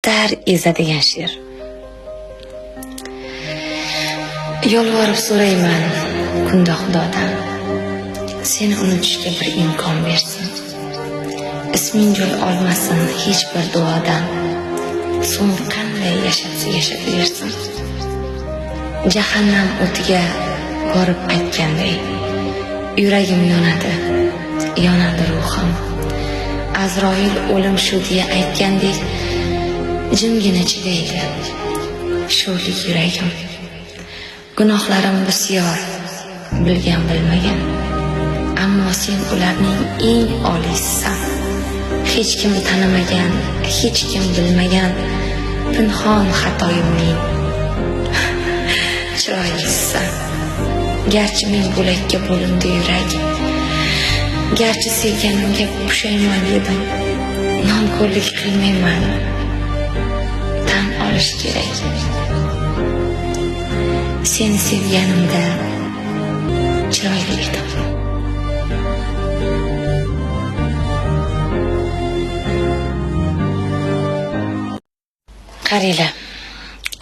battar ezadigan she'r. Yolvorib so'rayman kunda Xudodan, seni unutishga bir imkon bersin. Isming joy olmasin hech bir duodan, so'ng qanday yashatsa yashab bersin. Jahannam o'tiga borib aytganday, yuragim yonadi, yonadi ruhim. Azroil o'lim shu deya aytgandek, jimgina chidaydi sho'rlik yuragim. Gunohlarim bisyor, bilgan bilmagan, ammo sen ularning eng oliysisan. Hech kim tanimagan, hech kim bilmagan, pinhon xatoyimning chiroylisan. Garchi men bo'lakka bo'lindi yurak, garchi sevganimga pushaymon edim, nonko'rlik qilmayman, tan olish kerak. Seni sevganimda chiroyli edim. Qaranglar,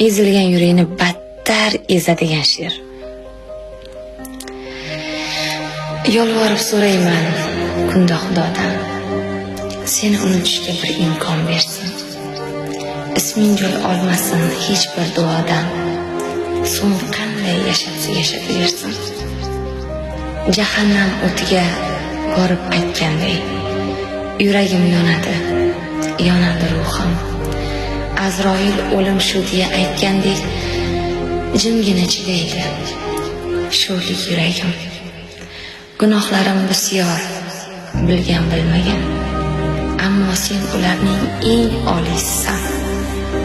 ezilgan yurakni battar ezadigan she'r. Yolvorib so'rayman kunda Xudodan, seni unutishga bir imkon bersin. Isming joy olmasin hech bir duodan, so'ng qanday yashatsa yashab bersin. Jahannam o'tiga borib aytganday, yuragim yonadi, yonadi ruhim. Azroil o'lim shu deya aytgandek, jimgina chidaydi sho'rlik yuragim. Gunohlarim bisyor, bilgan bilmagan, ammo sen ularning eng oliysisan.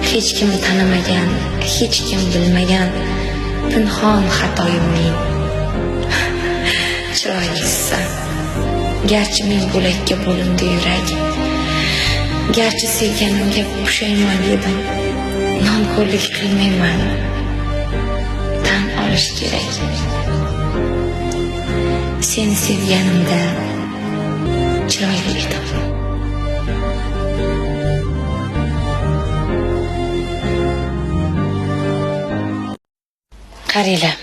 Hech kim tanimagan, hech kim bilmagan, pinhon xatoyimning chiroylisan. Garchi men bo'lakka bo'lindi yurak, garchi sevganimga pushaymon edim, nonko'rlik qilmayman, tan olish kerak. Seni sevganimda chiroyli edim. Qaranglar,